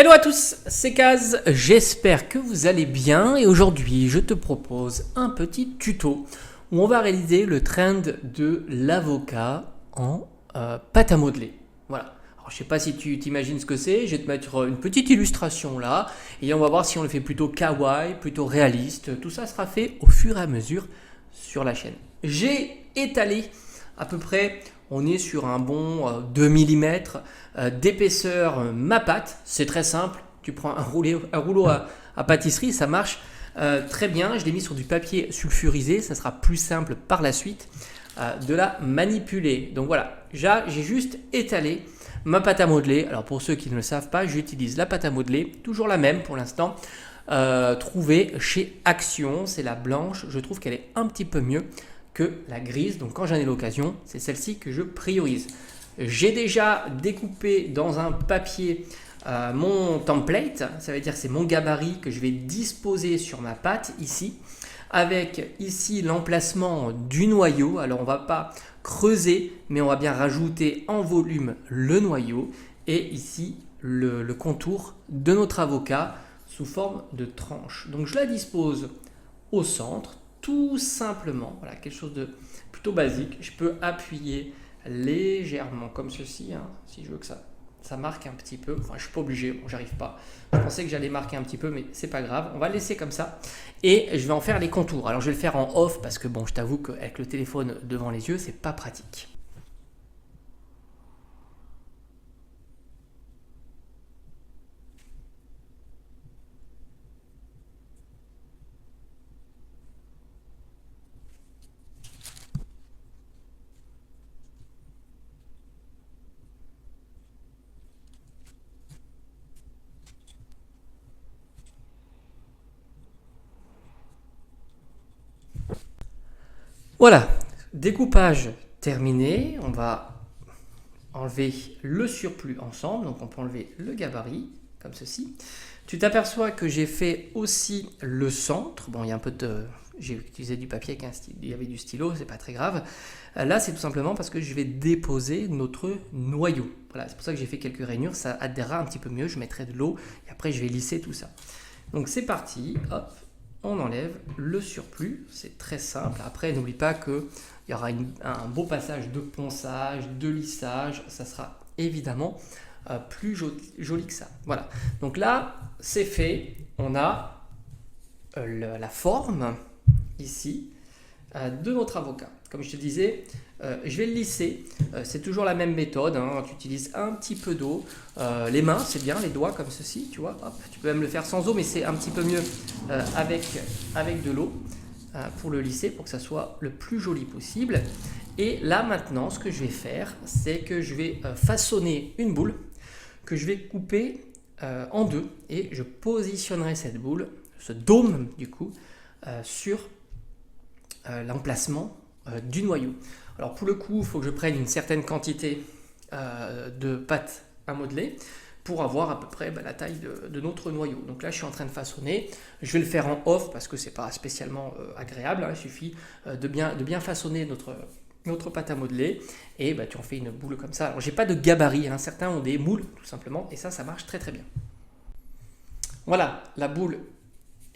Hello à tous, c'est Kaz, j'espère que vous allez bien et aujourd'hui je te propose un petit tuto où on va réaliser le trend de l'avocat en pâte à modeler. Voilà, alors je sais pas si tu t'imagines ce que c'est, je vais te mettre une petite illustration là et on va voir si on le fait plutôt kawaii, plutôt réaliste, tout ça sera fait au fur et à mesure sur la chaîne. J'ai étalé à peu près, on est sur un bon 2 mm d'épaisseur ma pâte. C'est très simple, tu prends un rouleau à pâtisserie, ça marche très bien. Je l'ai mis sur du papier sulfurisé, ça sera plus simple par la suite de la manipuler. Donc voilà, j'ai juste étalé ma pâte à modeler. Alors pour ceux qui ne le savent pas, j'utilise la pâte à modeler, toujours la même pour l'instant, trouvée chez Action, c'est la blanche. Je trouve qu'elle est un petit peu mieux que la grise, donc quand j'en ai l'occasion, c'est celle-ci que je priorise. J'ai déjà découpé dans un papier mon template, ça veut dire que c'est mon gabarit que je vais disposer sur ma pâte ici, avec ici l'emplacement du noyau. Alors on va pas creuser, mais on va bien rajouter en volume le noyau et ici le contour de notre avocat sous forme de tranche. Donc je la dispose au centre, tout simplement, voilà, quelque chose de plutôt basique. Je peux appuyer légèrement comme ceci, hein, si je veux que ça marque un petit peu. Enfin, je suis pas obligé, bon, j'arrive pas. Je pensais que j'allais marquer un petit peu, mais c'est pas grave. On va le laisser comme ça et je vais en faire les contours. Alors, je vais le faire en off parce que bon, je t'avoue qu'avec le téléphone devant les yeux, c'est pas pratique. Voilà, découpage terminé. On va enlever le surplus ensemble. Donc, on peut enlever le gabarit comme ceci. Tu t'aperçois que j'ai fait aussi le centre. Bon, il y a un peu de... J'ai utilisé du papier avec un stylo. Il y avait du stylo, c'est pas très grave. Là, c'est tout simplement parce que je vais déposer notre noyau. Voilà, c'est pour ça que j'ai fait quelques rainures. Ça adhérera un petit peu mieux. Je mettrai de l'eau et après, je vais lisser tout ça. Donc, c'est parti. Hop, on enlève le surplus. C'est très simple. Après, n'oublie pas qu'il y aura un beau passage de ponçage, de lissage. Ça sera évidemment plus joli que ça. Voilà. Donc là, c'est fait. On a la forme ici de notre avocat. Comme je te disais, je vais le lisser. C'est toujours la même méthode. Hein. Tu utilises un petit peu d'eau. Les mains, c'est bien. Les doigts comme ceci, tu vois. Hop. Tu peux même le faire sans eau, mais c'est un petit peu mieux avec de l'eau pour le lisser, pour que ça soit le plus joli possible. Et là, maintenant, ce que je vais faire, c'est que je vais façonner une boule que je vais couper en deux et je positionnerai cette boule, ce dôme du coup, sur l'emplacement du noyau. Alors pour le coup, il faut que je prenne une certaine quantité de pâte à modeler pour avoir à peu près la taille de notre noyau. Donc là, je suis en train de façonner. Je vais le faire en off parce que c'est pas spécialement agréable. Hein. Il suffit de bien façonner notre pâte à modeler et tu en fais une boule comme ça. Alors j'ai pas de gabarit, hein. Certains ont des moules tout simplement et ça marche très très bien. Voilà, la boule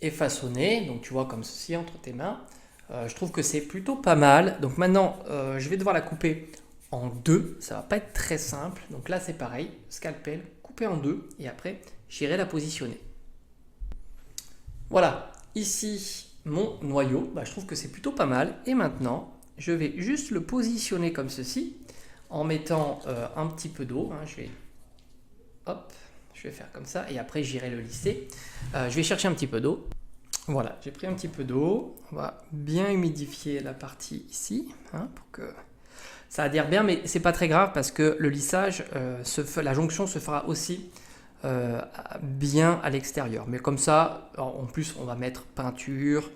est façonnée, donc tu vois comme ceci entre tes mains. Je trouve que c'est plutôt pas mal. Donc maintenant, je vais devoir la couper en deux. Ça va pas être très simple. Donc là, c'est pareil, scalpel, couper en deux et après, j'irai la positionner. Voilà, ici mon noyau. Je trouve que c'est plutôt pas mal. Et maintenant, je vais juste le positionner comme ceci en mettant un petit peu d'eau. Hein. Je vais faire comme ça et après j'irai le lisser. Je vais chercher un petit peu d'eau. Voilà, j'ai pris un petit peu d'eau. On va bien humidifier la partie ici pour que ça adhère bien, mais c'est pas très grave parce que le lissage, la jonction se fera aussi bien à l'extérieur. Mais comme ça, en plus, on va mettre peinture,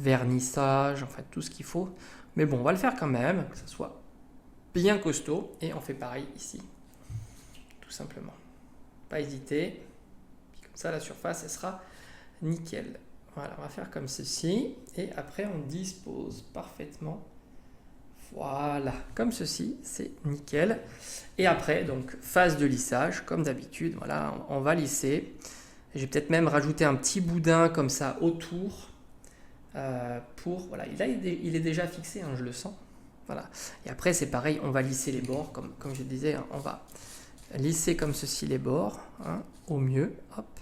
vernissage, enfin tout ce qu'il faut. Mais bon, on va le faire quand même, que ça soit bien costaud. Et on fait pareil ici, tout simplement. Pas hésiter. Comme ça, la surface, elle sera nickel. Voilà, on va faire comme ceci. Et après, on dispose parfaitement Voilà, comme ceci, c'est nickel. Et après, donc, phase de lissage, comme d'habitude, voilà, on va lisser. Je vais peut-être même rajouter un petit boudin comme ça autour. Voilà, là, il est déjà fixé, hein, je le sens. Voilà. Et après, c'est pareil, on va lisser les bords, comme je disais, hein, on va lisser comme ceci les bords, hein, au mieux, hop,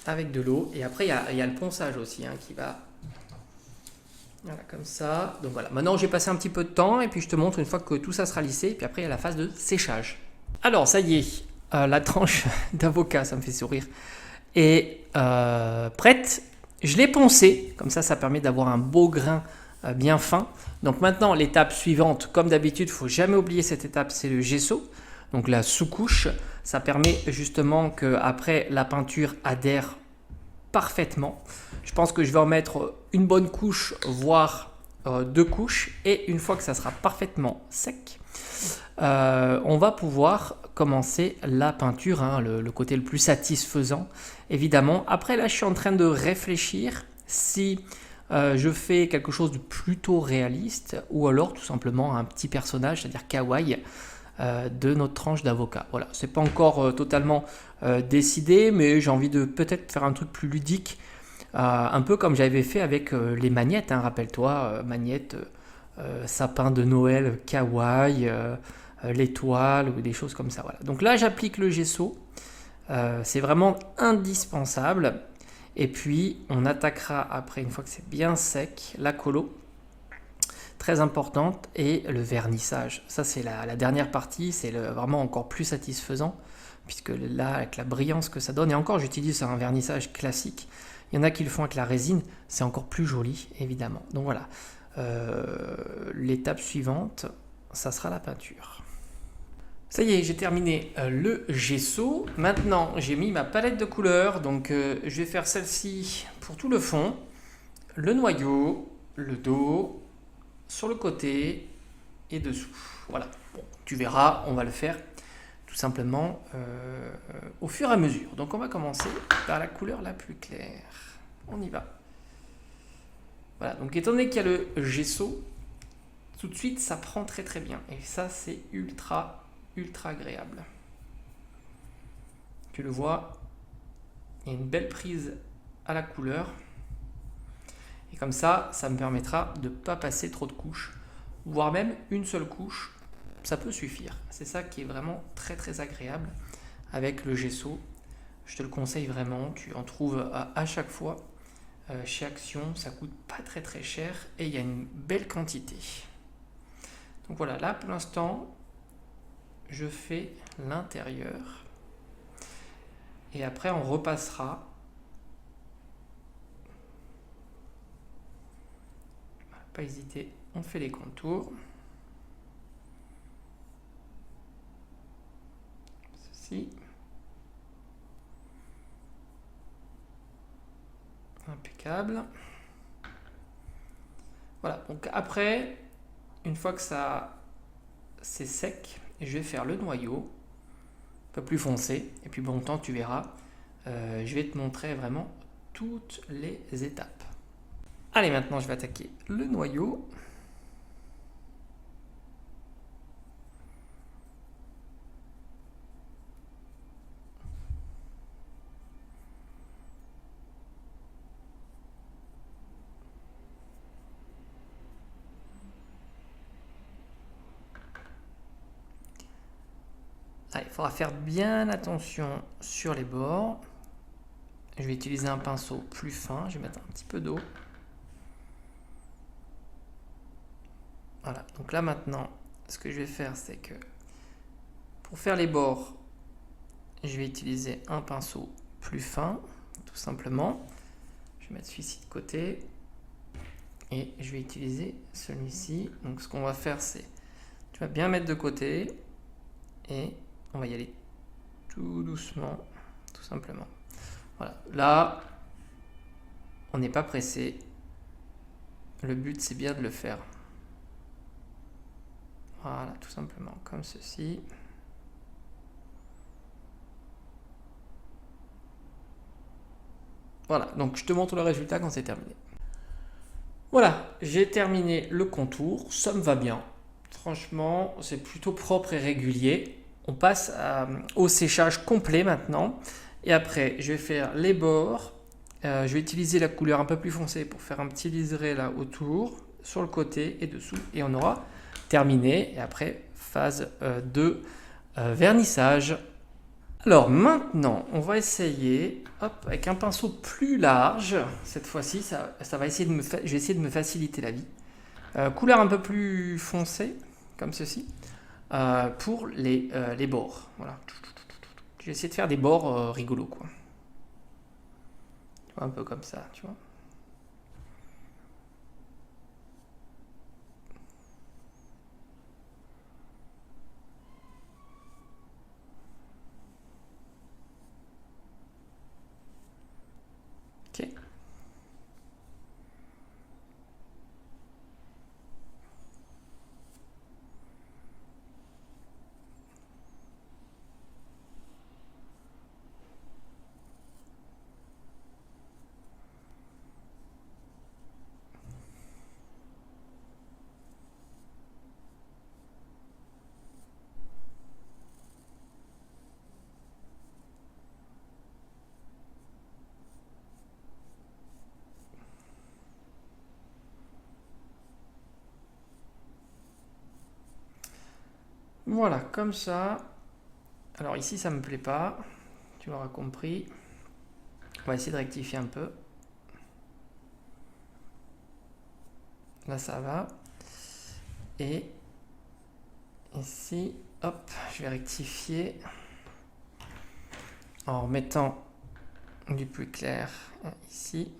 avec de l'eau. Et après, il y a le ponçage aussi, hein, qui va... Voilà, comme ça. Donc voilà, maintenant j'ai passé un petit peu de temps et puis je te montre une fois que tout ça sera lissé. Et puis après, il y a la phase de séchage. Alors, ça y est, la tranche d'avocat, ça me fait sourire, est prête. Je l'ai poncé, comme ça permet d'avoir un beau grain bien fin. Donc maintenant, l'étape suivante, comme d'habitude, il ne faut jamais oublier cette étape, c'est le gesso. Donc la sous-couche, ça permet justement qu'après la peinture adhère parfaitement. Je pense que je vais en mettre une bonne couche, voire 2 couches. Et une fois que ça sera parfaitement sec, on va pouvoir commencer la peinture, hein, le côté le plus satisfaisant, évidemment. Après, là, je suis en train de réfléchir si je fais quelque chose de plutôt réaliste ou alors tout simplement un petit personnage, c'est-à-dire kawaii, de notre tranche d'avocat. Voilà, c'est pas encore totalement décidé, mais j'ai envie de peut-être faire un truc plus ludique, un peu comme j'avais fait avec les magnettes, hein, rappelle-toi, magnettes, sapin de Noël kawaii, l'étoile ou des choses comme ça. Voilà. Donc là, j'applique le gesso, c'est vraiment indispensable. Et puis, on attaquera après, une fois que c'est bien sec, la colo, très importante, et le vernissage. Ça, c'est la dernière partie, c'est vraiment encore plus satisfaisant, puisque là, avec la brillance que ça donne, et encore, j'utilise un vernissage classique. Il y en a qui le font avec la résine, c'est encore plus joli, évidemment. Donc voilà, l'étape suivante, ça sera la peinture. Ça y est, j'ai terminé le gesso. Maintenant, j'ai mis ma palette de couleurs. Donc, je vais faire celle-ci pour tout le fond, le noyau, le dos, sur le côté et dessous. Voilà. Bon, tu verras, on va le faire tout simplement au fur et à mesure. Donc, on va commencer par la couleur la plus claire. On y va. Voilà. Donc, étant donné qu'il y a le gesso, tout de suite, ça prend très très bien. Et ça, c'est ultra agréable. Tu le vois, il y a une belle prise à la couleur. Et comme ça me permettra de ne pas passer trop de couches, voire même une seule couche, ça peut suffire. C'est ça qui est vraiment très très agréable avec le gesso. Je te le conseille vraiment, tu en trouves à chaque fois chez Action, ça coûte pas très très cher et il y a une belle quantité. Donc voilà, là pour l'instant, je fais l'intérieur et après on repassera. Pas hésiter, on fait les contours. Ceci. Impeccable. Voilà, donc après, une fois que ça c'est sec, je vais faire le noyau, un peu plus foncé, et puis bon temps tu verras, je vais te montrer vraiment toutes les étapes. Allez, maintenant je vais attaquer le noyau. Il faudra faire bien attention sur les bords. Je vais utiliser un pinceau plus fin, je vais mettre un petit peu d'eau. Voilà, donc là maintenant, ce que je vais faire, c'est que pour faire les bords, je vais utiliser un pinceau plus fin, tout simplement. Je vais mettre celui-ci de côté et je vais utiliser celui-ci. Donc ce qu'on va faire, c'est, tu vas bien mettre de côté et on va y aller tout doucement, tout simplement. Voilà, là, on n'est pas pressé. Le but, c'est bien de le faire. Voilà, tout simplement, comme ceci. Voilà, donc je te montre le résultat quand c'est terminé. Voilà, j'ai terminé le contour, ça me va bien. Franchement, c'est plutôt propre et régulier. On passe au séchage complet maintenant. Et après, je vais faire les bords. Je vais utiliser la couleur un peu plus foncée pour faire un petit liseré là autour, sur le côté et dessous. Et on aura terminé. Et après, phase de vernissage. Alors maintenant, on va essayer, hop, avec un pinceau plus large. Cette fois-ci, ça va essayer je vais essayer de me faciliter la vie. Couleur un peu plus foncée, comme ceci, pour les bords. Voilà. Je vais essayer de faire des bords rigolos, quoi. Tu vois, un peu comme ça, tu vois. Ok. Voilà, comme ça. Alors ici, ça me plaît pas. Tu l'auras compris. On va essayer de rectifier un peu. Là, ça va. Et ici, hop, je vais rectifier en remettant du plus clair ici.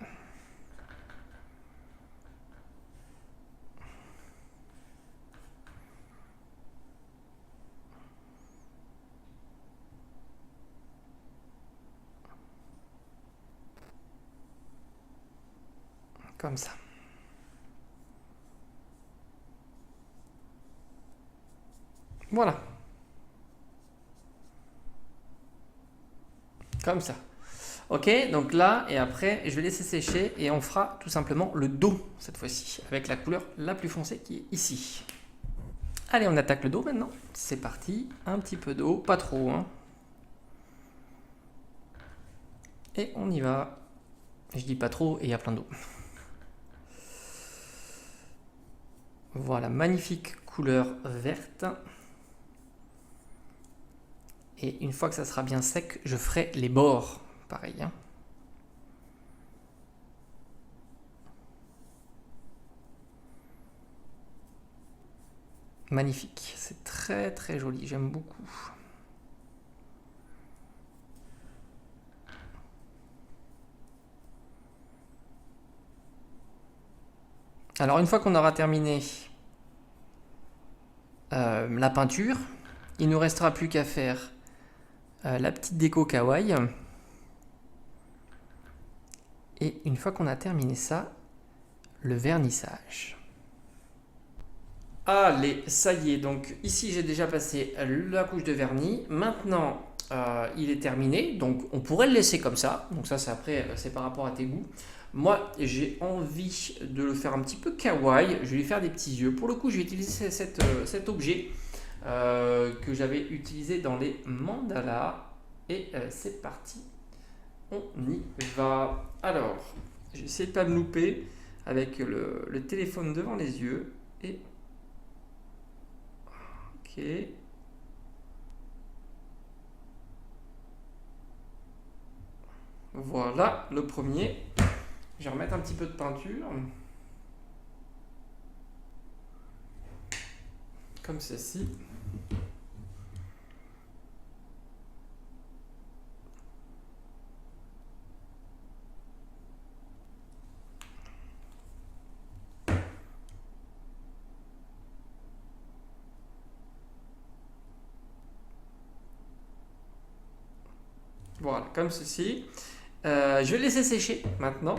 Comme ça. Voilà. Comme ça. Ok, donc là, et après, je vais laisser sécher et on fera tout simplement le dos cette fois-ci, avec la couleur la plus foncée qui est ici. Allez, on attaque le dos maintenant. C'est parti. Un petit peu d'eau, pas trop, hein. Et on y va. Je dis pas trop et il y a plein d'eau. Voilà, magnifique couleur verte. Et une fois que ça sera bien sec, je ferai les bords. Pareil, hein. Magnifique, c'est très très joli, j'aime beaucoup. Alors une fois qu'on aura terminé la peinture, il ne nous restera plus qu'à faire la petite déco kawaii. Et une fois qu'on a terminé ça, le vernissage. Allez, ça y est, donc ici j'ai déjà passé la couche de vernis. Maintenant, il est terminé, donc on pourrait le laisser comme ça. Donc ça, c'est après, c'est par rapport à tes goûts. Moi, j'ai envie de le faire un petit peu kawaii. Je vais lui faire des petits yeux. Pour le coup, je vais utiliser cet objet que j'avais utilisé dans les mandalas. Et c'est parti. On y va. Alors, j'essaie de pas me louper avec le téléphone devant les yeux. Et ok. Voilà le premier. Je vais remettre un petit peu de peinture. Comme ceci. Voilà, comme ceci. Je vais laisser sécher maintenant.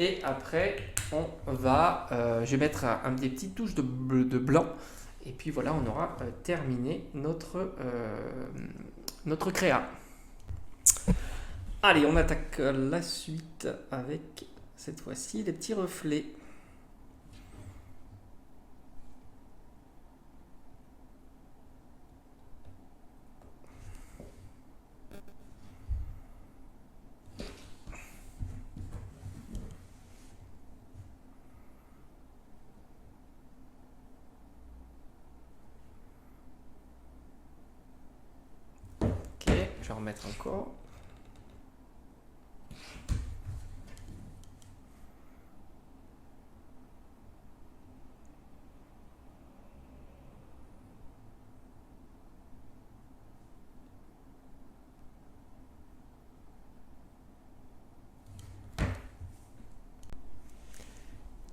Et après, je vais mettre des petites touches de blanc. Et puis voilà, on aura terminé notre créa. Allez, on attaque la suite avec, cette fois-ci, les petits reflets. remettre encore.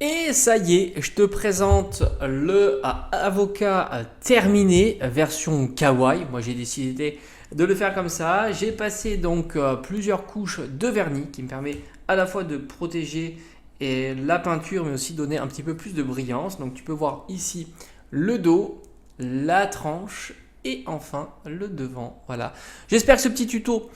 Et ça y est, je te présente le avocat terminé, version kawaii. Moi j'ai décidé de le faire comme ça. J'ai passé donc plusieurs couches de vernis qui me permet à la fois de protéger la peinture mais aussi donner un petit peu plus de brillance. Donc tu peux voir ici le dos, la tranche et enfin le devant. Voilà. J'espère que ce petit tuto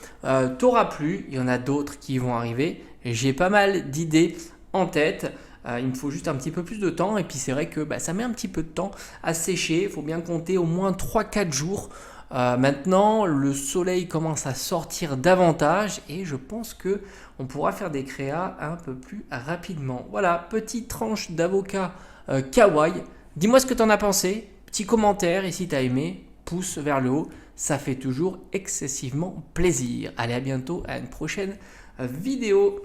t'aura plu. Il y en a d'autres qui vont arriver. J'ai pas mal d'idées en tête. Il me faut juste un petit peu plus de temps et puis c'est vrai que ça met un petit peu de temps à sécher. Il faut bien compter au moins 3-4 jours. Maintenant, le soleil commence à sortir davantage et je pense que on pourra faire des créas un peu plus rapidement. Voilà, petite tranche d'avocat kawaii. Dis-moi ce que tu en as pensé. Petit commentaire et si tu as aimé, pouce vers le haut. Ça fait toujours excessivement plaisir. Allez, à bientôt à une prochaine vidéo.